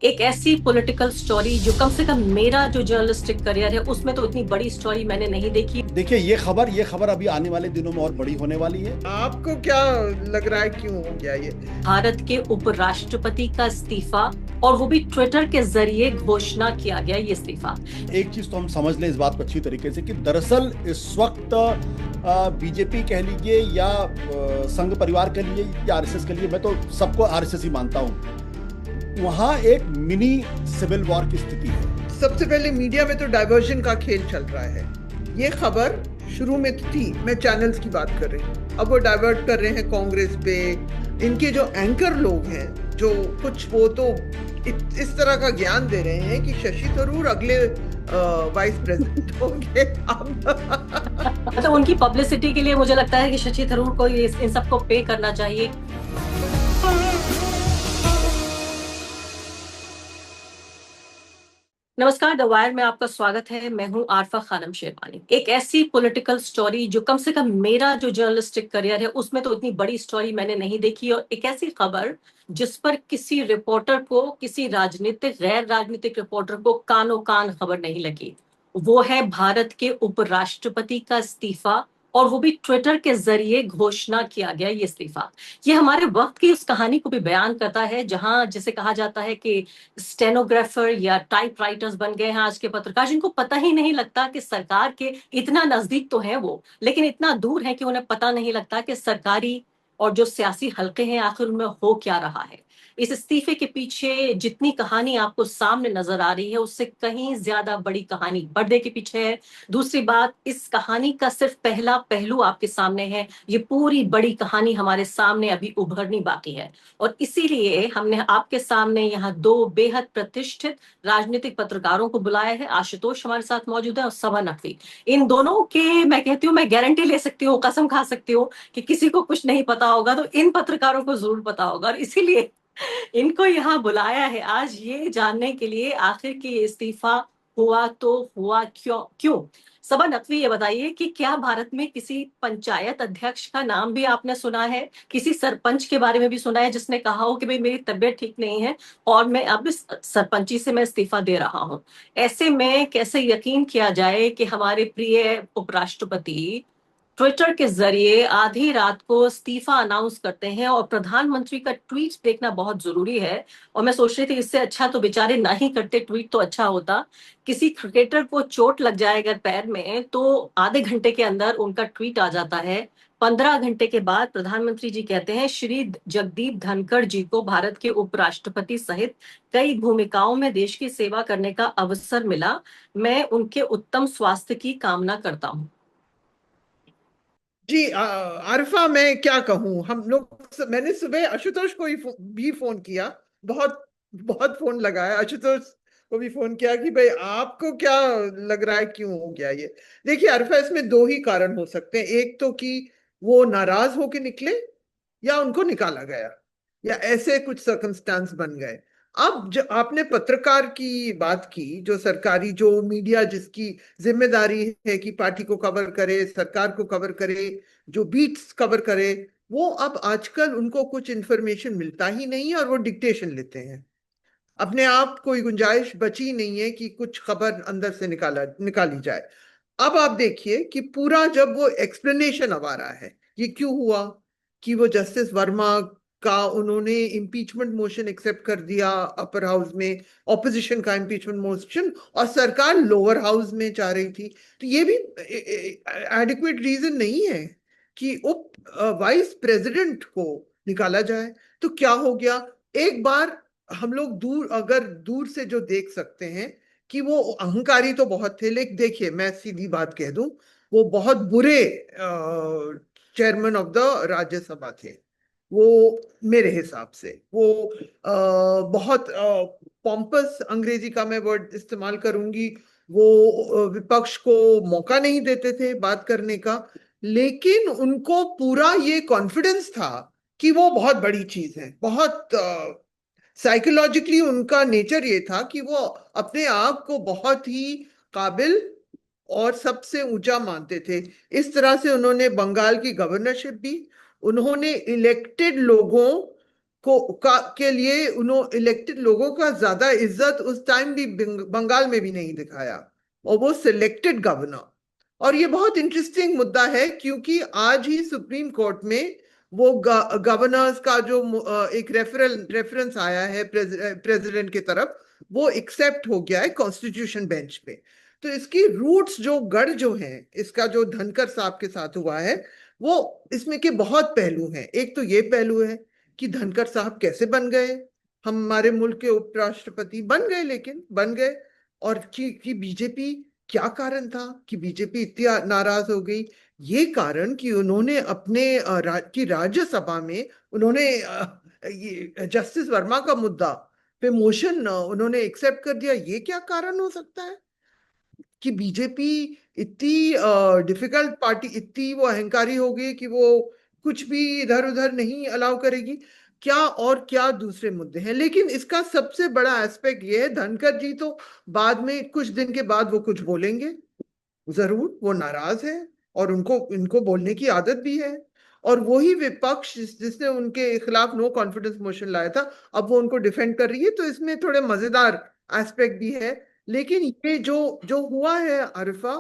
एक ऐसी political story जो कम से कम मेरा जो जर्नलिस्टिक करियर है उसमें तो इतनी बड़ी स्टोरी मैंने नहीं देखी। देखिए, ये खबर अभी आने वाले दिनों में और बड़ी होने वाली है। आपको क्या लग रहा है क्यों हो गया ये? भारत के उपराष्ट्रपति का इस्तीफा, और वो भी ट्विटर के जरिए घोषणा किया गया ये इस्तीफा। एक चीज तो हम समझ लें इस बात को अच्छी तरीके से कि दरअसल इस वक्त बीजेपी कह लीजिए या संघ परिवार कह लीजिए या आरएसएस के लिए, मैं तो सबको आरएसएस ही मानता हूँ, वहां एक मिनी सिविल वॉर की स्थिति है। सबसे पहले मीडिया में तो डाइवर्जन का खेल चल रहा है। ये खबर शुरू में तो थी, मैं चैनल्स की बात कर रही हूँ, अब वो डाइवर्ट कर रहे हैं कांग्रेस पे। इनके जो एंकर लोग हैं, जो कुछ वो तो इस तरह का ज्ञान दे रहे हैं कि शशि थरूर अगले वाइस प्रेसिडेंट होंगे। अब मतलब उनकी पब्लिसिटी के लिए मुझे लगता है कि शशि थरूर को इन सबको पे करना चाहिए। नमस्कार, द वायर में आपका स्वागत है। मैं हूं आरफा खानम शेरवानी। एक ऐसी पॉलिटिकल स्टोरी जो कम से कम मेरा जो जर्नलिस्टिक करियर है उसमें तो इतनी बड़ी स्टोरी मैंने नहीं देखी, और एक ऐसी खबर जिस पर किसी रिपोर्टर को, किसी राजनीतिक गैर राजनीतिक रिपोर्टर को कानो कान खबर नहीं लगी। वो है भारत के उपराष्ट्रपति का इस्तीफा, और वो भी ट्विटर के जरिए घोषणा किया गया ये इस्तीफा। ये हमारे वक्त की उस कहानी को भी बयान करता है जहां जिसे कहा जाता है कि स्टेनोग्राफर या टाइप राइटर्स बन गए हैं आज के पत्रकार, जिनको पता ही नहीं लगता कि सरकार के इतना नजदीक तो है वो, लेकिन इतना दूर है कि उन्हें पता नहीं लगता कि सरकारी और जो सियासी हलके हैं आखिर उनमें हो क्या रहा है। इस इस्तीफे के पीछे जितनी कहानी आपको सामने नजर आ रही है उससे कहीं ज्यादा बड़ी कहानी पर्दे के पीछे है। दूसरी बात, इस कहानी का सिर्फ पहला पहलू आपके सामने है, ये पूरी बड़ी कहानी हमारे सामने अभी उभरनी बाकी है। और इसीलिए हमने आपके सामने यहाँ दो बेहद प्रतिष्ठित राजनीतिक पत्रकारों को बुलाया है। आशुतोष हमारे साथ मौजूद है और सबा नकवी। इन दोनों के मैं कहती हूँ, मैं गारंटी ले सकती हूँ, कसम खा सकती हूँ कि किसी को कुछ नहीं पता होगा तो इन पत्रकारों को जरूर पता होगा, और इसीलिए इनको यहाँ बुलाया है आज ये जानने के लिए आखिर की इस्तीफा हुआ तो हुआ क्यों क्यों। सबा नकवी, ये बताइए कि क्या भारत में किसी पंचायत अध्यक्ष का नाम भी आपने सुना है, किसी सरपंच के बारे में भी सुना है जिसने कहा हो कि भाई मेरी तबीयत ठीक नहीं है और मैं अब इस सरपंची से मैं इस्तीफा दे रहा हूं। ऐसे में कैसे यकीन किया जाए कि हमारे प्रिय उपराष्ट्रपति ट्विटर के जरिए आधी रात को इस्तीफा अनाउंस करते हैं, और प्रधानमंत्री का ट्वीट देखना बहुत जरूरी है। और मैं सोच रही थी इससे अच्छा तो बेचारे ना ही करते, ट्वीट तो अच्छा होता। किसी क्रिकेटर को चोट लग जाए अगर पैर में तो आधे घंटे के अंदर उनका ट्वीट आ जाता है। 15 घंटे के बाद प्रधानमंत्री जी कहते हैं, श्री जगदीप धनखड़ जी को भारत के उपराष्ट्रपति सहित कई भूमिकाओं में देश की सेवा करने का अवसर मिला। मैं उनके उत्तम स्वास्थ्य की कामना करता हूँ। जी, आरिफा, मैं क्या कहूँ। हम लोग मैंने सुबह आशुतोष को भी फोन किया। बहुत बहुत फोन लगाया, आशुतोष को भी फोन किया कि भाई आपको क्या लग रहा है क्यों हो गया ये। देखिए आरिफा, इसमें दो ही कारण हो सकते हैं। एक तो कि वो नाराज होके निकले, या उनको निकाला गया, या ऐसे कुछ सर्कमस्टांस बन गए। अब जो आपने पत्रकार की बात की, जो सरकारी जो मीडिया जिसकी जिम्मेदारी है कि पार्टी को कवर करे, सरकार को कवर करे, जो बीट्स कवर करे, वो अब आजकल उनको कुछ इंफॉर्मेशन मिलता ही नहीं है और वो डिक्टेशन लेते हैं। अपने आप कोई गुंजाइश बची नहीं है कि कुछ खबर अंदर से निकाली जाए। अब आप देखिए कि पूरा जब वो एक्सप्लेनेशन अब आ रहा है ये क्यों हुआ, कि वो जस्टिस वर्मा का उन्होंने इम्पीचमेंट मोशन एक्सेप्ट कर दिया अपर हाउस में, ऑपोजिशन का इम्पीचमेंट मोशन, और सरकार लोअर हाउस में चाह रही थी। तो ये भी एडिक्वेट रीजन नहीं है कि उप वाइस प्रेसिडेंट को निकाला जाए। तो क्या हो गया? एक बार हम लोग दूर, अगर दूर से जो देख सकते हैं कि वो अहंकारी तो बहुत थे, लेकिन देखिए मैं सीधी बात कह दूं, वो बहुत बुरे चेयरमैन ऑफ द राज्यसभा थे। वो मेरे हिसाब से वो बहुत पॉम्पस, अंग्रेजी का मैं वर्ड इस्तेमाल करूंगी, वो विपक्ष को मौका नहीं देते थे बात करने का। लेकिन उनको पूरा ये कॉन्फिडेंस था कि वो बहुत बड़ी चीज है। बहुत साइकोलॉजिकली उनका नेचर ये था कि वो अपने आप को बहुत ही काबिल और सबसे ऊंचा मानते थे। इस तरह से उन्होंने बंगाल की गवर्नरशिप भी, उन्होंने इलेक्टेड लोगों के लिए उन्होंने इलेक्टेड लोगों का ज्यादा इज्जत उस टाइम भी बंगाल में भी नहीं दिखाया, और वो सिलेक्टेड गवर्नर। और ये बहुत इंटरेस्टिंग मुद्दा है, क्योंकि आज ही सुप्रीम कोर्ट में वो गवर्नर्स का जो एक रेफरेंस आया है प्रेसिडेंट की तरफ, वो एक्सेप्ट हो गया है कॉन्स्टिट्यूशन बेंच पे। तो इसकी रूट्स जो गढ़ जो है, इसका जो धनखड़ साहब के साथ हुआ है, वो इसमें के बहुत पहलू हैं। एक तो ये पहलू है कि धनखड़ साहब कैसे बन गए, हमारे मुल्क के उपराष्ट्रपति बन गए, लेकिन बन गए। और कि बीजेपी, क्या कारण था कि बीजेपी इतनी नाराज हो गई? ये कारण कि उन्होंने अपने की राज्यसभा में उन्होंने ये जस्टिस वर्मा का मुद्दा पे मोशन उन्होंने एक्सेप्ट कर दिया। ये क्या कारण हो सकता है कि बीजेपी इतनी डिफिकल्ट पार्टी, इतनी वो अहंकारी हो गई कि वो कुछ भी इधर उधर नहीं अलाउ करेगी? क्या और क्या दूसरे मुद्दे हैं? लेकिन इसका सबसे बड़ा एस्पेक्ट ये है, धनखड़ जी तो बाद में कुछ दिन के बाद वो कुछ बोलेंगे जरूर, वो नाराज है और उनको इनको बोलने की आदत भी है। और वही विपक्ष जिसने उनके खिलाफ नो कॉन्फिडेंस मोशन लाया था, अब वो उनको डिफेंड कर रही है। तो इसमें थोड़े मजेदार एस्पेक्ट भी है। लेकिन ये जो जो हुआ है आरिफा,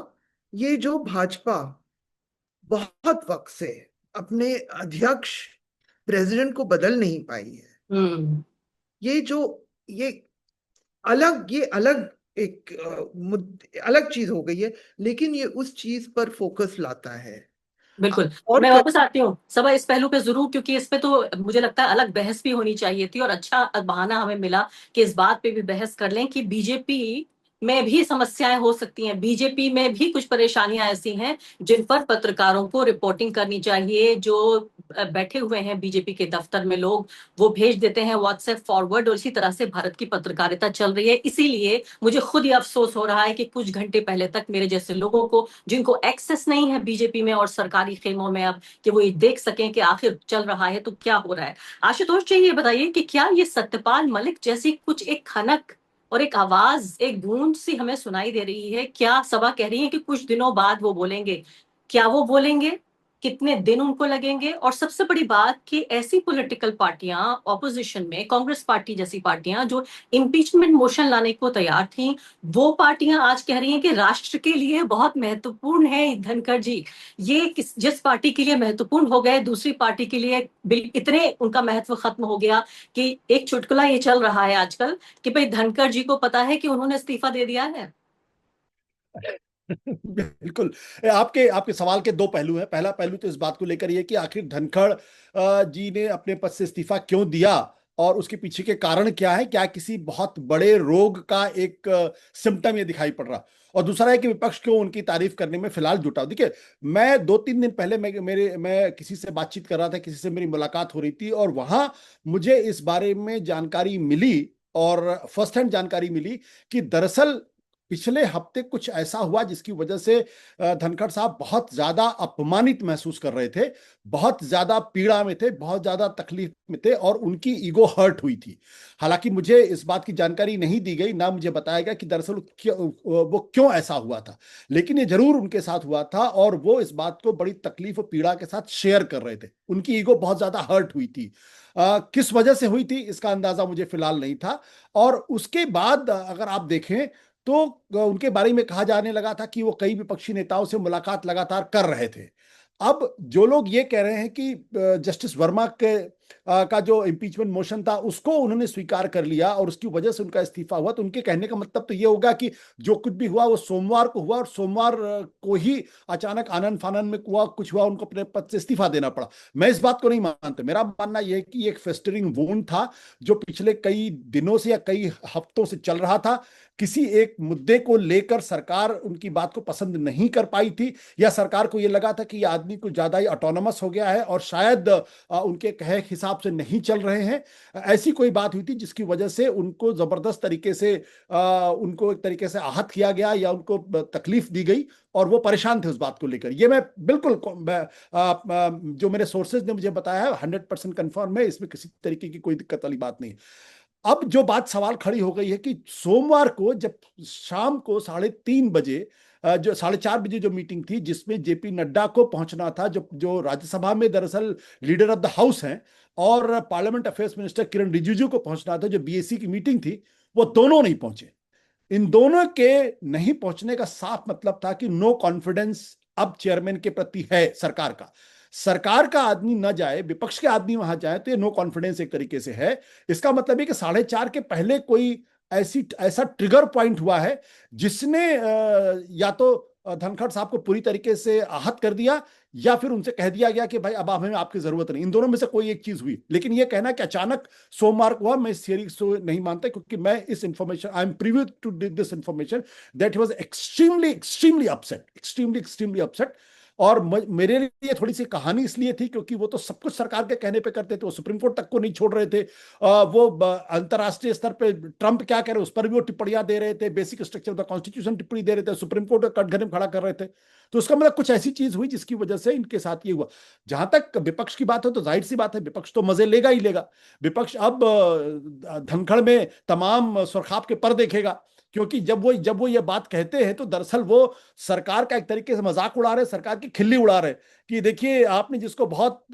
ये जो भाजपा बहुत वक्त से अपने अध्यक्ष प्रेसिडेंट को बदल नहीं पाई है, ये जो ये अलग एक अलग चीज हो गई है, लेकिन ये उस चीज पर फोकस लाता है। बिल्कुल। और मैं वापस आती हूँ सबा इस पहलू पे जरूर, क्योंकि इस पे तो मुझे लगता है अलग बहस भी होनी चाहिए थी, और अच्छा बहाना हमें मिला कि इस बात पे भी बहस कर लें कि बीजेपी में भी समस्याएं हो सकती हैं, बीजेपी में भी कुछ परेशानियां ऐसी हैं जिन पर पत्रकारों को रिपोर्टिंग करनी चाहिए। जो बैठे हुए हैं बीजेपी के दफ्तर में लोग, वो भेज देते हैं व्हाट्सएप फॉरवर्ड, और इसी तरह से भारत की पत्रकारिता चल रही है। इसीलिए मुझे खुद ही अफसोस हो रहा है कि कुछ घंटे पहले तक मेरे जैसे लोगों को, जिनको एक्सेस नहीं है बीजेपी में और सरकारी खेमों में अब, कि वो ये देख सकें कि आखिर चल रहा है तो क्या हो रहा है। आशुतोष जी, ये बताइए कि क्या ये सत्यपाल मलिक जैसी कुछ एक खनक और एक आवाज, एक गूंज सी हमें सुनाई दे रही है? क्या सभा कह रही है कि कुछ दिनों बाद वो बोलेंगे? क्या वो बोलेंगे? कितने दिन उनको लगेंगे? और सबसे बड़ी बात कि ऐसी पॉलिटिकल पार्टियां ऑपोजिशन में, कांग्रेस पार्टी जैसी पार्टियां जो इम्पीचमेंट मोशन लाने को तैयार थी, वो पार्टियां आज कह रही हैं कि राष्ट्र के लिए बहुत महत्वपूर्ण है धनखड़ जी। ये जिस पार्टी के लिए महत्वपूर्ण हो गए, दूसरी पार्टी के लिए इतने उनका महत्व खत्म हो गया कि एक चुटकुला ये चल रहा है आजकल कि भाई धनखड़ जी को पता है कि उन्होंने इस्तीफा दे दिया है। बिल्कुल। आपके आपके सवाल के दो पहलू हैं। पहला पहलू तो इस बात को लेकर ये कि आखिर धनखड़ जी ने अपने पद से इस्तीफा क्यों दिया और उसके पीछे के कारण क्या है, क्या किसी बहुत बड़े रोग का एक सिम्टम ये दिखाई पड़ रहा। और दूसरा है कि विपक्ष क्यों उनकी तारीफ करने में फिलहाल जुटा। देखिए, मैं 2-3 दिन पहले मैं किसी से बातचीत कर रहा था, किसी से मेरी मुलाकात हो रही थी, और वहां मुझे इस बारे में जानकारी मिली, और फर्स्ट हैंड जानकारी मिली कि दरअसल पिछले हफ्ते कुछ ऐसा हुआ जिसकी वजह से धनखड़ साहब बहुत ज्यादा अपमानित महसूस कर रहे थे, बहुत ज्यादा पीड़ा में थे, बहुत ज्यादा तकलीफ में थे, और उनकी ईगो हर्ट हुई थी। हालांकि मुझे इस बात की जानकारी नहीं दी गई, ना मुझे बताया गया कि दरअसल वो क्यों ऐसा हुआ था, लेकिन ये जरूर उनके साथ हुआ था, और वो इस बात को बड़ी तकलीफ और पीड़ा के साथ शेयर कर रहे थे। उनकी ईगो बहुत ज्यादा हर्ट हुई थी। किस वजह से हुई थी इसका अंदाजा मुझे फिलहाल नहीं था। और उसके बाद अगर आप देखें तो उनके बारे में कहा जाने लगा था कि वो कई विपक्षी नेताओं से मुलाकात लगातार कर रहे थे। अब जो लोग ये कह रहे हैं कि जस्टिस वर्मा के का जो इम्पीचमेंट मोशन था उसको उन्होंने स्वीकार कर लिया और उसकी वजह से उनका इस्तीफा हुआ, तो उनके कहने का मतलब तो ये होगा कि जो कुछ भी हुआ वो सोमवार को हुआ, और सोमवार को ही अचानक आनन फानन में हुआ, कुछ हुआ, उनको अपने पद से इस्तीफा देना पड़ा। मैं इस बात को नहीं मानता। मेरा मानना यह है कि एक फेस्टरिंग वुंड था जो पिछले कई दिनों से या कई हफ्तों से चल रहा था। किसी एक मुद्दे को लेकर सरकार उनकी बात को पसंद नहीं कर पाई थी, या सरकार को यह लगा था कि यह आदमी कुछ ज्यादा ही ऑटोनमस हो गया है और शायद उनके कहे हिसाब से नहीं चल रहे हैं। ऐसी कोई बात हुई थी जिसकी वजह से उनको जबरदस्त तरीके से उनको एक तरीके से आहत किया गया या उनको तकलीफ दी गई, और वो परेशान थे उस बात को लेकर। ये मैं बिल्कुल जो मेरे सोर्सेज ने मुझे बताया है 100% कंफर्म है, इसमें किसी तरीके की कोई दिक्कत वाली बात नहीं। अब जो बात सवाल खड़ी हो गई है कि सोमवार को जब शाम को 3:30 बजे जो 4:30 बजे जो मीटिंग थी जिसमें जेपी नड्डा को पहुंचना था, जो जो राज्यसभा में दरअसल लीडर ऑफ द हाउस हैं, और पार्लियामेंट अफेयर्स मिनिस्टर किरण रिजिजू को पहुंचना था, जो बीएससी की मीटिंग थी, वो दोनों नहीं पहुंचे। इन दोनों के नहीं पहुंचने का साफ मतलब था कि नो कॉन्फिडेंस अब चेयरमैन के प्रति है सरकार का। सरकार का आदमी न जाए, विपक्ष के आदमी वहां जाए, तो ये नो कॉन्फिडेंस एक तरीके से है। इसका मतलब है कि 4:30 के पहले कोई ऐसा ट्रिगर पॉइंट हुआ है जिसने या तो धनखड़ साहब को पूरी तरीके से आहत कर दिया, या फिर उनसे कह दिया गया कि भाई अब हमें आपकी जरूरत नहीं। इन दोनों में से कोई एक चीज हुई। लेकिन यह कहना कि अचानक सोमवार को हुआ, मैं इस थियरी को नहीं मानता, क्योंकि मैं इस information, I am preview to this information that he was extremely extremely upset, extremely extremely upset. और मेरे लिए थोड़ी सी कहानी इसलिए थी क्योंकि वो तो सब कुछ सरकार के कहने पे करते थे, वो सुप्रीम कोर्ट तक को नहीं छोड़ रहे थे। वो अंतर्राष्ट्रीय स्तर पे ट्रंप क्या कह रहे उस पर भी वो टिप्पणियां दे रहे थे, basic structure of the constitution टिप्पणी दे रहे थे, सुप्रीम कोर्ट कटघरे में खड़ा कर रहे थे। तो उसका मतलब कुछ ऐसी चीज हुई जिसकी वजह से इनके साथ ये हुआ। जहां तक विपक्ष की बात है, तो जाहिर सी बात है, विपक्ष तो मजे लेगा ही लेगा। विपक्ष अब धनखड़ में तमाम सुरखाब के पर देखेगा, क्योंकि जब वो ये बात कहते हैं तो दरअसल वो सरकार का एक तरीके से मजाक उड़ा रहे, सरकार की खिल्ली उड़ा रहे कि देखिए आपने जिसको बहुत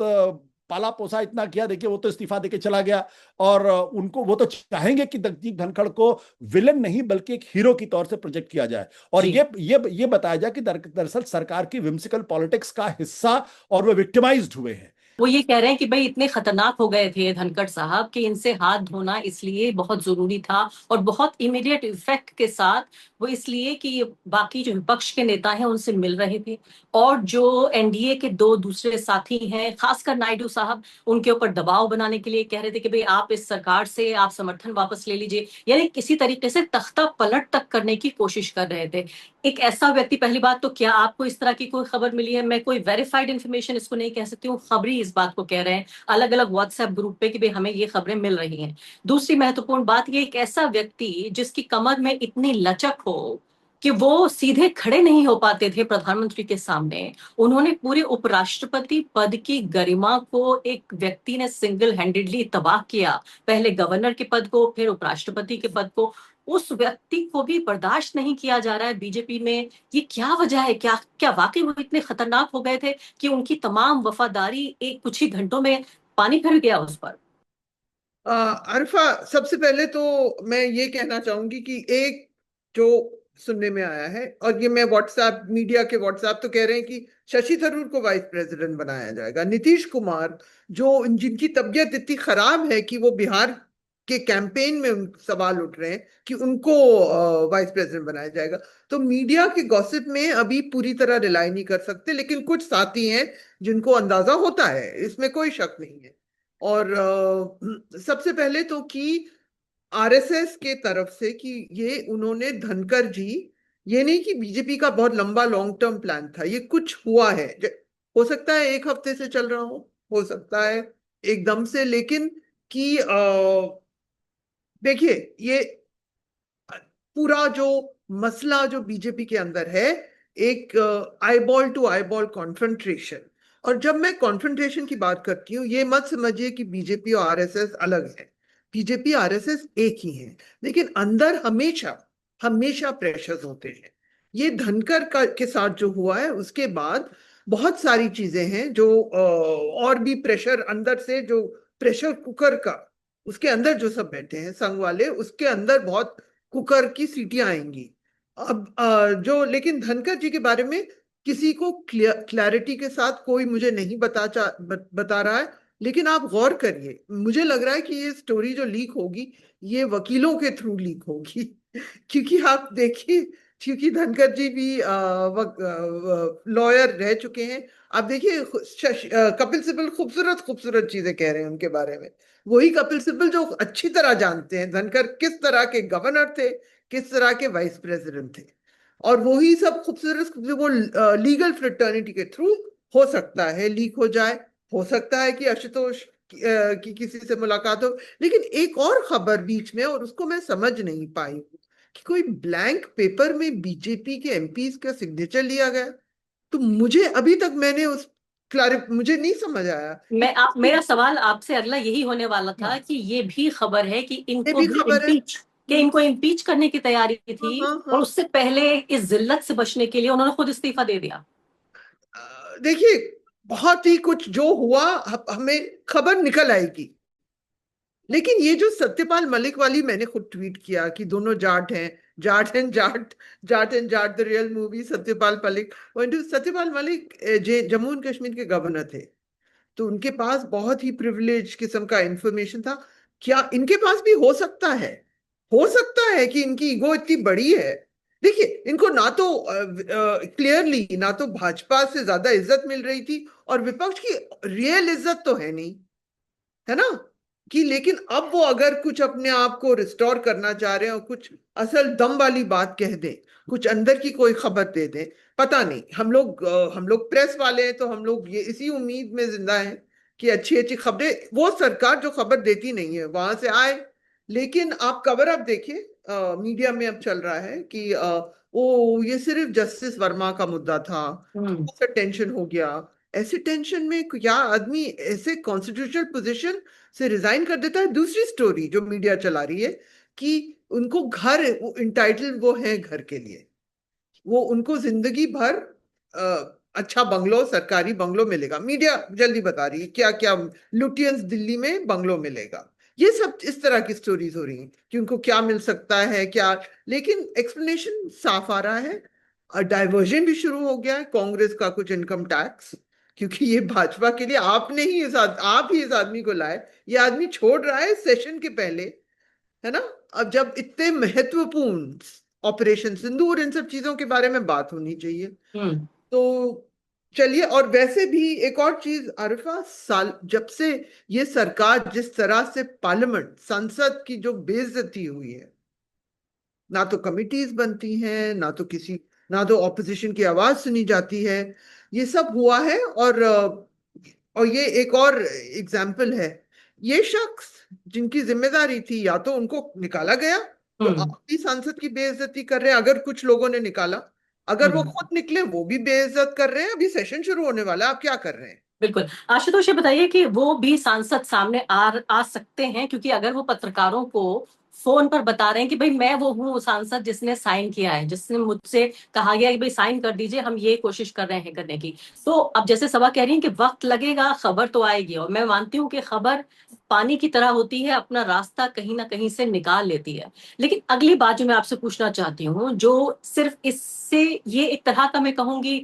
पाला पोसा इतना किया, देखिए वो तो इस्तीफा देके चला गया। और उनको, वो तो चाहेंगे कि जगदीप धनखड़ को विलन नहीं बल्कि एक हीरो की तौर से प्रोजेक्ट किया जाए, और जी। ये बताया जाए कि दरअसल सरकार की विम्सिकल पॉलिटिक्स का हिस्सा और वो विक्टिमाइज्ड हुए हैं। वो ये कह रहे हैं कि भाई इतने खतरनाक हो गए थे धनखड़ साहब कि इनसे हाथ धोना इसलिए बहुत जरूरी था, और बहुत इमीडिएट इफेक्ट के साथ वो इसलिए कि बाकी जो विपक्ष के नेता हैं उनसे मिल रहे थे, और जो एनडीए के दो दूसरे साथी हैं, खासकर नायडू साहब, उनके ऊपर दबाव बनाने के लिए कह रहे थे कि भाई आप इस सरकार से आप समर्थन वापस ले लीजिए, यानी किसी तरीके से तख्ता पलट तक करने की कोशिश कर रहे थे। एक ऐसा व्यक्ति, पहली बात तो क्या आपको इस तरह की कोई खबर मिली है? मैं कोई वेरीफाइड इन्फॉर्मेशन इसको नहीं कह सकती हूँ, खबरी इस बात को कह रहे हैं अलग अलग व्हाट्सएप ग्रुप पे कि भाई हमें ये खबरें मिल रही हैं। दूसरी महत्वपूर्ण बात, ये एक ऐसा व्यक्ति जिसकी कमर में इतनी लचक हो कि वो सीधे खड़े नहीं हो पाते थे प्रधानमंत्री के सामने, उन्होंने पूरे उपराष्ट्रपति पद की गरिमा को एक व्यक्ति ने सिंगल हैंडेडली तबाह किया, पहले गवर्नर के पद को, फिर उपराष्ट्रपति के पद को। उस व्यक्ति को भी बर्दाश्त नहीं किया जा रहा है बीजेपी में। ये क्या वजह है? क्या क्या वाकई वो इतने खतरनाक हो गए थे कि उनकी तमाम वफादारी एक कुछ ही घंटों में पानी फिर गया उस पर? अरफा, सबसे पहले तो मैं ये कहना चाहूंगी कि एक जो सुनने में आया है, और ये मैं व्हाट्सएप मीडिया के व्हाट्सएप तो कह रहे हैं कि शशि थरूर को वाइस प्रेसिडेंट बनाया जाएगा। नीतीश कुमार, जो जिनकी तबीयत इतनी खराब है कि वो बिहार के कैंपेन में सवाल उठ रहे हैं कि उनको वाइस प्रेसिडेंट बनाया जाएगा। तो मीडिया के गॉसिप में अभी पूरी तरह रिलाई नहीं कर सकते, लेकिन कुछ साथी हैं जिनको अंदाजा होता है, इसमें कोई शक नहीं है। और सबसे पहले तो कि आरएसएस के तरफ से कि ये उन्होंने धनकर जी, ये नहीं कि बीजेपी का बहुत लंबा लॉन्ग टर्म प्लान था, ये कुछ हुआ है, हो सकता है एक हफ्ते से चल रहा हो सकता है एकदम से, लेकिन कि देखिए ये पूरा जो मसला जो बीजेपी के अंदर है, एक आईबॉल टू आईबॉल कॉन्फ्रंट्रेशन। और जब मैं कॉन्फ्रंट्रेशन की बात करती हूँ, ये मत समझिए कि बीजेपी और आरएसएस अलग है। बीजेपी आरएसएस एक ही है, लेकिन अंदर हमेशा हमेशा प्रेशर्स होते हैं। ये धनकर का के साथ जो हुआ है, उसके बाद बहुत सारी चीजें हैं जो और भी प्रेशर अंदर से, जो प्रेशर कुकर का उसके अंदर जो सब बैठे हैं संघ वाले, उसके अंदर बहुत कुकर की सीटियां आएंगी। अब जो, लेकिन धनकर जी के बारे में किसी को क्लैरिटी के साथ कोई मुझे नहीं बता रहा है, लेकिन आप गौर करिए, मुझे लग रहा है कि ये स्टोरी जो लीक होगी, ये वकीलों के थ्रू लीक होगी क्योंकि आप देखिए, क्योंकि धनकर जी भी लॉयर रह चुके हैं। आप देखिए कपिल सिब्बल खूबसूरत खूबसूरत चीजें कह रहे हैं उनके बारे में, वही कपिल सिब्बल जो अच्छी तरह जानते हैं धनकर किस तरह के गवर्नर थे, किस तरह के वाइस प्रेसिडेंट थे। और वही सब खूबसूरत वो लीगल फ्रेटर्निटी के थ्रू हो सकता है लीक हो जाए, हो सकता है कि आशुतोष की किसी से मुलाकात हो। लेकिन एक और खबर बीच में, और उसको मैं समझ नहीं पाई हूँ, कि कोई ब्लैंक पेपर में बीजेपी के एमपीज का सिग्नेचर लिया गया। तो मुझे अभी तक मैंने मुझे नहीं समझ आया। मेरा सवाल आपसे अगला यही होने वाला था कि ये भी खबर है कि ये भी खबर है इनको इम्पीच करने की तैयारी थी, हाँ, और उससे पहले इस जिल्लत से बचने के लिए उन्होंने खुद इस्तीफा दे दिया। देखिए, बहुत ही कुछ जो हुआ हमें खबर निकल आएगी। लेकिन ये जो सत्यपाल मलिक वाली मैंने खुद ट्वीट किया कि दोनों जाट हैं, Jat and Jat, Jat and Jat the real movie, Satyapal Malik. Satyapal Malik Jammu and Kashmir के गवर्नर थे, तो उनके पास बहुत ही प्रिविलेज किस्म का इंफॉर्मेशन था। क्या इनके पास भी हो सकता है कि इनकी ईगो इतनी बड़ी है? देखिए, इनको ना तो क्लियरली ना तो भाजपा से ज्यादा इज्जत मिल रही थी, और विपक्ष की रियल इज्जत तो है नहीं, है ना? कि लेकिन अब वो अगर कुछ अपने आप को रिस्टोर करना चाह रहे हैं और कुछ असल दम वाली बात कह दें, कुछ अंदर की कोई खबर दे दें, पता नहीं। हम लोग प्रेस वाले हैं, तो हम लोग ये इसी उम्मीद में जिंदा हैं कि अच्छी अच्छी खबरें, वो सरकार जो खबर देती नहीं है वहां से आए। लेकिन आप कवर अप देखिए, मीडिया में अब चल रहा है कि वो ये सिर्फ जस्टिस वर्मा का मुद्दा था, टेंशन हो गया। ऐसे टेंशन में क्या आदमी ऐसे कॉन्स्टिट्यूशनल पोजीशन से रिजाइन कर देता है? दूसरी स्टोरी जो मीडिया चला रही है कि उनको घर, वो इंटाइटल वो है घर के लिए, वो उनको जिंदगी भर अच्छा बंगलो, सरकारी बंगलो मिलेगा। मीडिया जल्दी बता रही है क्या क्या लुटियंस दिल्ली में बंगलो मिलेगा। ये सब इस तरह की स्टोरीज हो रही हैं कि उनको क्या मिल सकता है क्या। लेकिन एक्सप्लेनेशन साफ आ रहा है। डाइवर्जन भी शुरू हो गया है कांग्रेस का, कुछ इनकम टैक्स, क्योंकि ये भाजपा के लिए आप ही इस आदमी को लाए। ये आदमी छोड़ रहा है सेशन के पहले, है ना? अब जब इतने महत्वपूर्ण ऑपरेशन सिंदूर, इन सब चीजों के बारे में बात होनी चाहिए। तो चलिए, और वैसे भी एक और चीज आरिफा, साल जब से ये सरकार, जिस तरह से पार्लियामेंट, संसद की जो बेइज्जती हुई है, ना तो कमिटीज बनती हैं, ना तो ऑपोजिशन की आवाज सुनी जाती है, ये सब हुआ है। और ये एक और एग्जाम्पल है। ये शख्स जिनकी जिम्मेदारी थी, या तो उनको निकाला गया, तो आप भी सांसद की बेइज्जती कर रहे हैं। अगर कुछ लोगों ने निकाला, अगर वो खुद निकले, वो भी बेइज्जत कर रहे हैं। अभी सेशन शुरू होने वाला है, आप क्या कर रहे हैं? बिल्कुल। आशुतोष, ये बताइए कि वो भी सांसद सामने आ सकते हैं, क्योंकि अगर वो पत्रकारों को फोन पर बता रहे हैं कि भाई मैं वो हूँ सांसद जिसने साइन किया है, जिसने मुझसे कहा गया कि भाई साइन कर दीजिए, हम ये कोशिश कर रहे हैं करने की। तो अब जैसे सभा कह रही है कि वक्त लगेगा, खबर तो आएगी, और मैं मानती हूँ कि खबर पानी की तरह होती है, अपना रास्ता कहीं ना कहीं से निकाल लेती है। लेकिन अगली बात जो मैं आपसे पूछना चाहती हूँ, जो सिर्फ इससे ये एक तरह का, मैं कहूंगी,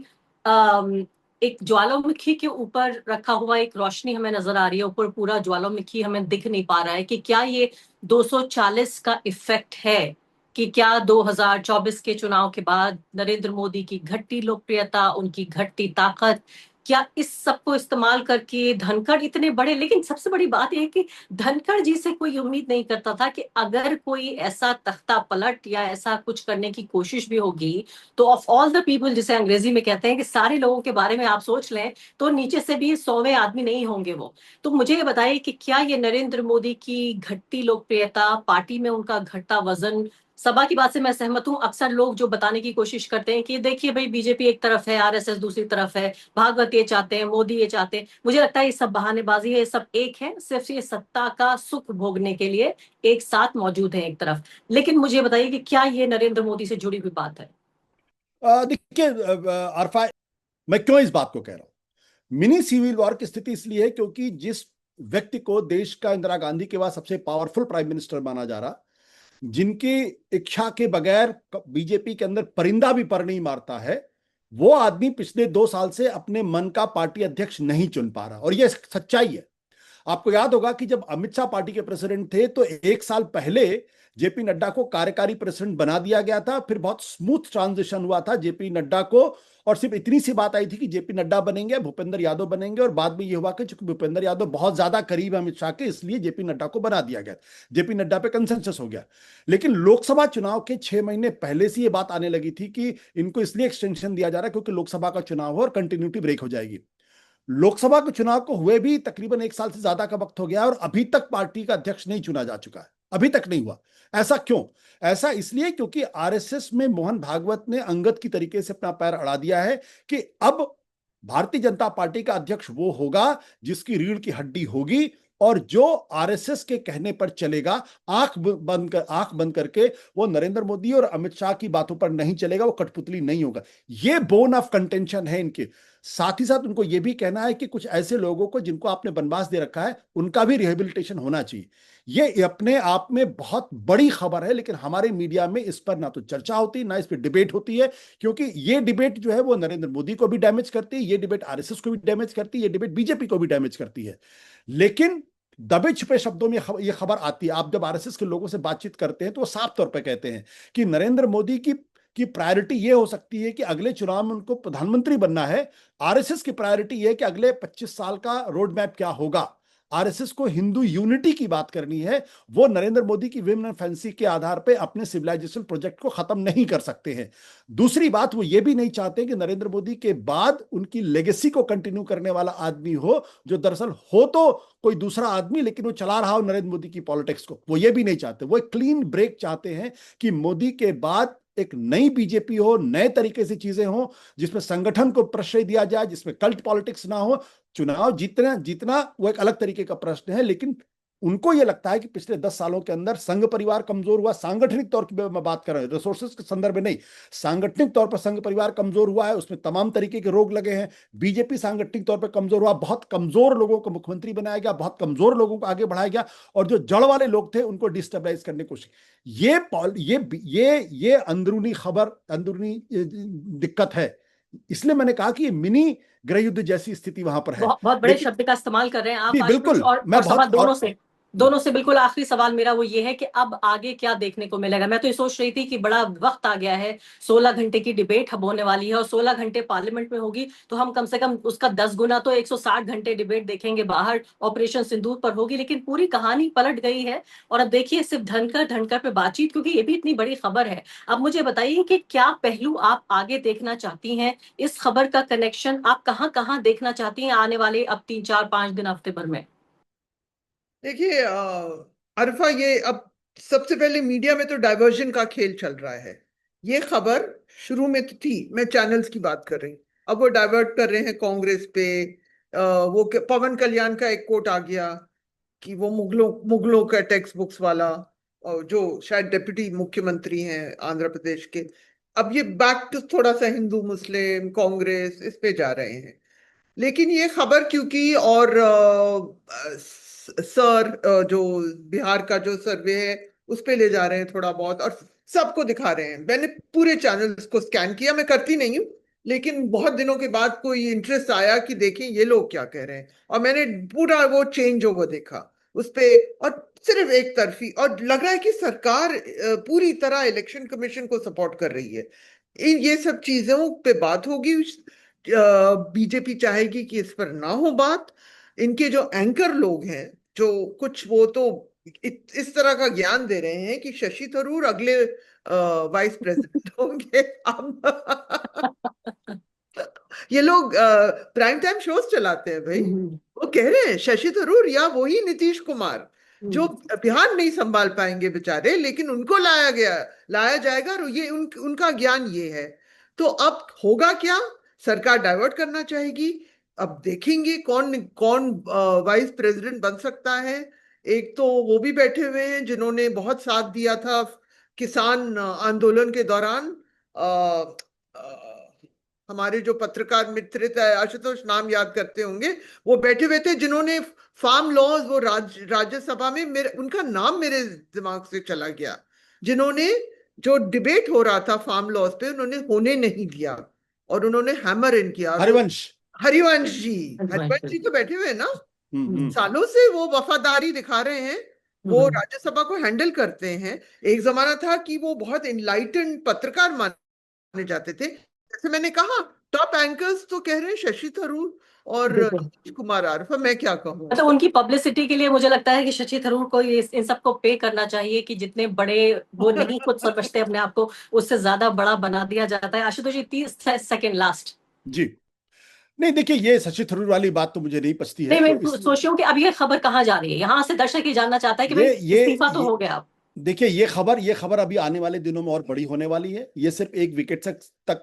एक ज्वालामुखी के ऊपर रखा हुआ एक रोशनी हमें नजर आ रही है, ऊपर पूरा ज्वालामुखी हमें दिख नहीं पा रहा है कि क्या ये 240 का इफेक्ट है, कि क्या 2024 के चुनाव के बाद नरेंद्र मोदी की घटती लोकप्रियता, उनकी घटती ताकत, क्या इस सब को इस्तेमाल करके धनखड़ इतने बड़े। लेकिन सबसे बड़ी बात यह है कि धनखड़ जी से कोई उम्मीद नहीं करता था कि अगर कोई ऐसा तख्ता पलट या ऐसा कुछ करने की कोशिश भी होगी, तो ऑफ ऑल द पीपल, जिसे अंग्रेजी में कहते हैं कि सारे लोगों के बारे में आप सोच लें, तो नीचे से भी 100वें आदमी नहीं होंगे वो। तो मुझे ये बताइए कि क्या ये नरेंद्र मोदी की घटती लोकप्रियता, पार्टी में उनका घटता वजन, सभा की बात से मैं सहमत हूं। अक्सर लोग जो बताने की कोशिश करते हैं कि देखिए भाई, बीजेपी एक तरफ है, आरएसएस दूसरी तरफ है, भागवत ये चाहते हैं, मोदी ये चाहते हैं, मुझे लगता है ये सब बहानेबाजी है, ये सब एक है, सिर्फ ये सत्ता का सुख भोगने के लिए एक साथ मौजूद है एक तरफ। लेकिन मुझे बताइए कि क्या ये नरेंद्र मोदी से जुड़ी हुई बात है? देखिए आरफा, मैं क्यों इस बात को कह रहा हूं। मिनी सिविल वॉर की स्थिति इसलिए है क्योंकि जिस व्यक्ति को देश का इंदिरा गांधी के बाद सबसे पावरफुल प्राइम मिनिस्टर माना जा रहा, जिनकी इच्छा के बगैर बीजेपी के अंदर परिंदा भी पर नहीं मारता है, वो आदमी पिछले 2 साल से अपने मन का पार्टी अध्यक्ष नहीं चुन पा रहा। और यह सच्चाई है। आपको याद होगा कि जब अमित शाह पार्टी के प्रेसिडेंट थे, तो 1 साल पहले जेपी नड्डा को कार्यकारी प्रेसिडेंट बना दिया गया था। फिर बहुत स्मूथ ट्रांजिशन हुआ था जेपी नड्डा को, और सिर्फ इतनी सी बात आई थी कि जेपी नड्डा बनेंगे, भूपेंद्र यादव बनेंगे, और बाद में यह हुआ कि चूंकि भूपेंद्र यादव बहुत ज्यादा करीब है अमित शाह के, इसलिए जेपी नड्डा को बना दिया गया। जेपी नड्डा पे कंसेंसस हो गया। लेकिन लोकसभा चुनाव के 6 महीने पहले से यह बात आने लगी थी कि इनको इसलिए एक्सटेंशन दिया जा रहा है क्योंकि लोकसभा का चुनाव हो और कंटिन्यूटी ब्रेक हो जाएगी। लोकसभा के चुनाव को हुए भी तकरीबन 1 साल से ज्यादा का वक्त हो गया और अभी तक पार्टी का अध्यक्ष नहीं चुना जा चुका है, अभी तक नहीं हुआ। ऐसा क्यों? ऐसा इसलिए क्योंकि आरएसएस में मोहन भागवत ने अंगद की तरीके से अपना पैर अड़ा दिया है कि अब भारतीय जनता पार्टी का अध्यक्ष वो होगा जिसकी रीढ़ की हड्डी होगी, और जो आरएसएस के कहने पर चलेगा, आंख बंद करके, वो नरेंद्र मोदी और अमित शाह की बातों पर नहीं चलेगा, वो कठपुतली नहीं होगा। ये बोन ऑफ कंटेंशन है इनके। साथ ही साथ उनको ये भी कहना है कि कुछ ऐसे लोगों को जिनको आपने बनवास दे रखा है उनका भी रिहेबिलिटेशन होना चाहिए। ये अपने आप में बहुत बड़ी खबर है, लेकिन हमारे मीडिया में इस पर ना तो चर्चा होती ना इस पर डिबेट होती है, क्योंकि ये डिबेट जो है वो नरेंद्र मोदी को भी डैमेज करती है, ये डिबेट आरएसएस को भी डैमेज करती है, ये डिबेट बीजेपी को भी डैमेज करती है। लेकिन दबे छुपे शब्दों में ये खबर आती है। आप जब आरएसएस के लोगों से बातचीत करते हैं तो वो साफ तौर पर कहते हैं कि नरेंद्र मोदी की प्रायोरिटी ये हो सकती है कि अगले चुनाव में उनको प्रधानमंत्री बनना है। आरएसएस की प्रायोरिटी ये है कि अगले 25 साल का रोड मैप क्या होगा। आरएसएस को हिंदू यूनिटी की बात करनी है। वो नरेंद्र मोदी की विम एंड फैंसी के आधार पे अपने सिविलाइजेशन प्रोजेक्ट को खत्म नहीं कर सकते हैं। दूसरी बात, वो ये भी नहीं चाहते कि नरेंद्र मोदी के बाद उनकी लेगेसी को कंटिन्यू करने वाला आदमी हो, जो दरअसल हो तो कोई दूसरा आदमी लेकिन वो चला रहा हो नरेंद्र मोदी की पॉलिटिक्स को। वो ये भी नहीं चाहते। वो एक क्लीन ब्रेक चाहते हैं कि मोदी के बाद एक नई बीजेपी हो, नए तरीके से चीजें हो, जिसमें संगठन को प्रश्रय दिया जाए, जिसमें कल्ट पॉलिटिक्स ना हो। चुनाव जीतना जीतना वो एक अलग तरीके का प्रश्न है, लेकिन उनको ये लगता है कि पिछले 10 सालों के अंदर संघ परिवार कमजोर हुआ। सांगठनिक तौर की मैं बात कर रहा हूं, रिसोर्सेज के संदर्भ में नहीं। सांगठनिक तौर पर संघ परिवार कमजोर हुआ है, उसमें तमाम तरीके के रोग लगे हैं। बीजेपी सांगठनिक तौर पर कमजोर हुआ, बहुत कमजोर लोगों को मुख्यमंत्री बनाया गया, बहुत कमजोर लोगों को आगे बढ़ाया गया, और जो जड़ वाले लोग थे उनको डिस्टेबलाइज करने की कोशिश। ये अंदरूनी खबर, अंदरूनी दिक्कत है। इसलिए मैंने कहा कि ये मिनी गृह युद्ध जैसी स्थिति वहां पर है। बहुत बड़े शब्द का इस्तेमाल कर रहे हैं आप जी आशुतोष, बिल्कुल। और सवाल दोनों से बिल्कुल आखिरी सवाल मेरा वो ये है कि अब आगे क्या देखने को मिलेगा। मैं तो ये सोच रही थी कि बड़ा वक्त आ गया है, 16 घंटे की डिबेट अब होने वाली है और 16 घंटे पार्लियामेंट में होगी, तो हम कम से कम उसका 10 गुना तो 160 घंटे डिबेट देखेंगे बाहर ऑपरेशन सिंदूर पर होगी। लेकिन पूरी कहानी पलट गई है और अब देखिए सिर्फ ढनकर पे बातचीत, क्योंकि ये भी इतनी बड़ी खबर है। अब मुझे बताइए कि क्या पहलू आप आगे देखना चाहती हैं, इस खबर का कनेक्शन आप कहाँ कहाँ देखना चाहती हैं आने वाले अब 3 4 5 दिन हफ्ते भर में? देखिए अरफा, ये अब सबसे पहले मीडिया में तो डाइवर्जन का खेल चल रहा है। ये खबर शुरू में तो थी, मैं चैनल्स की बात कर रही हूँ, अब वो डाइवर्ट कर रहे हैं कांग्रेस पे। पवन कल्याण का एक कोट आ गया कि वो मुगलों का टेक्स्ट बुक्स वाला, जो शायद डिप्टी मुख्यमंत्री हैं आंध्र प्रदेश के। अब ये बैक टू थोड़ा सा हिंदू मुस्लिम कांग्रेस इस पे जा रहे हैं। लेकिन ये खबर क्योंकि, और सर जो बिहार का जो सर्वे है उस पे ले जा रहे हैं थोड़ा बहुत, और सबको दिखा रहे हैं। मैंने पूरे चैनल्स को स्कैन किया, मैं करती नहीं हूँ, लेकिन बहुत दिनों के बाद कोई इंटरेस्ट आया कि देखें ये लोग क्या कह रहे हैं, और मैंने पूरा वो चेंज ओवर देखा उस पे। और सिर्फ एक तरफी, और लग रहा है कि सरकार पूरी तरह इलेक्शन कमीशन को सपोर्ट कर रही है। ये सब चीजों पे बात होगी। बीजेपी चाहेगी कि इस पर ना हो बात। इनके जो एंकर लोग हैं, जो कुछ, वो तो इस तरह का ज्ञान दे रहे हैं कि शशि थरूर अगले वाइस प्रेसिडेंट होंगे। अब ये लोग प्राइम टाइम शोज चलाते हैं भाई, वो कह रहे हैं शशि थरूर या वही नीतीश कुमार, जो बिहार नहीं संभाल पाएंगे बेचारे, लेकिन उनको लाया जाएगा, और ये उनका ज्ञान ये है। तो अब होगा क्या, सरकार डाइवर्ट करना चाहेगी। अब देखेंगे कौन कौन वाइस प्रेसिडेंट बन सकता है। एक तो वो भी बैठे हुए हैं जिन्होंने बहुत साथ दिया था किसान आंदोलन के दौरान। हमारे जो पत्रकार मित्र थे, आशुतोष नाम याद करते होंगे, वो बैठे हुए थे जिन्होंने फार्म लॉज, वो राज्यसभा में, उनका नाम मेरे दिमाग से चला गया, जिन्होंने, जो डिबेट हो रहा था फार्म लॉज पे, उन्होंने होने नहीं दिया और उन्होंने हैमर इन किया। हरिवंश जी तो बैठे हुए हैं ना, सालों से वो वफादारी दिखा रहे हैं, वो राज्यसभा को हैंडल करते हैं। एक जमाना था कि वो बहुत इनलाइटेंड पत्रकार माने जाते थे। जैसे मैंने कहा, टॉप एंकर्स तो कह रहे हैं शशि थरूर और नीतीश कुमार। आरफा, मैं क्या कहूँ, मतलब उनकी पब्लिसिटी के लिए मुझे लगता है कि शशि थरूर को इन सबको पे करना चाहिए कि जितने बड़े वो नहीं खुद समझते अपने आप को, उससे ज्यादा बड़ा बना दिया जाता है। आशुतोष जी 30 सेकंड लास्ट। जी नहीं, देखिए ये शशि थरूर वाली बात तो मुझे नहीं पचती है। नहीं, मैं सोच रही हूँ कि अब ये खबर कहाँ जा रही है, यहाँ से दर्शक ये जानना चाहता है कि भाई इस्तीफा तो हो गया। देखिए ये खबर अभी आने वाले दिनों में और बड़ी होने वाली है। ये सिर्फ एक विकेट तक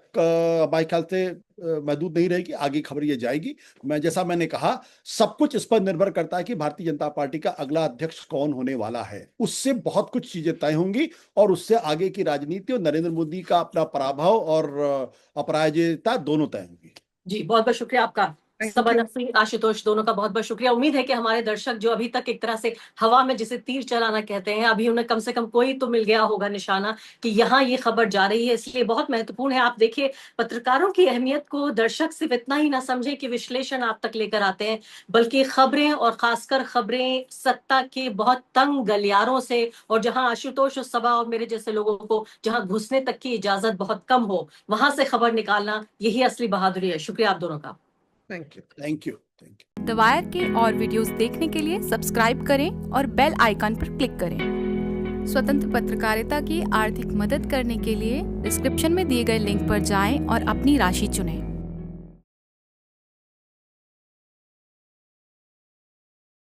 हमारे ख्याल से महदूद नहीं रहेगी, आगे खबर ये जाएगी। जैसा मैंने कहा, सब कुछ इस पर निर्भर करता है कि भारतीय जनता पार्टी का अगला अध्यक्ष कौन होने वाला है। उससे बहुत कुछ चीजें तय होंगी और उससे आगे की राजनीति और नरेंद्र मोदी का अपना पराभव और अपराजयता दोनों तय होंगी। जी, बहुत बहुत शुक्रिया आपका। Thank Saba you. Naqvi, Ashutosh, दोनों का बहुत बहुत शुक्रिया। उम्मीद है कि हमारे दर्शक जो अभी तक एक तरह से हवा में जिसे तीर चलाना कहते हैं, अभी उन्हें कम से कम कोई तो मिल गया होगा निशाना कि यहाँ ये खबर जा रही है, इसलिए बहुत महत्वपूर्ण है। आप देखिए, पत्रकारों की अहमियत को दर्शक सिर्फ इतना ही ना समझे कि विश्लेषण आप तक लेकर आते हैं, बल्कि खबरें, और खासकर खबरें सत्ता के बहुत तंग गलियारों से, और जहां आशुतोष और सबा और मेरे जैसे लोगों को जहां घुसने तक की इजाजत बहुत कम हो, वहां से खबर निकालना, यही असली बहादुरी है। शुक्रिया आप दोनों का। Thank you. Thank you, thank you. The wire के और वीडियोस देखने के लिए सब्सक्राइब करें और बेल आइकन पर क्लिक करें। स्वतंत्र पत्रकारिता की आर्थिक मदद करने के लिए डिस्क्रिप्शन में दिए गए लिंक पर जाएं और अपनी राशि चुनें।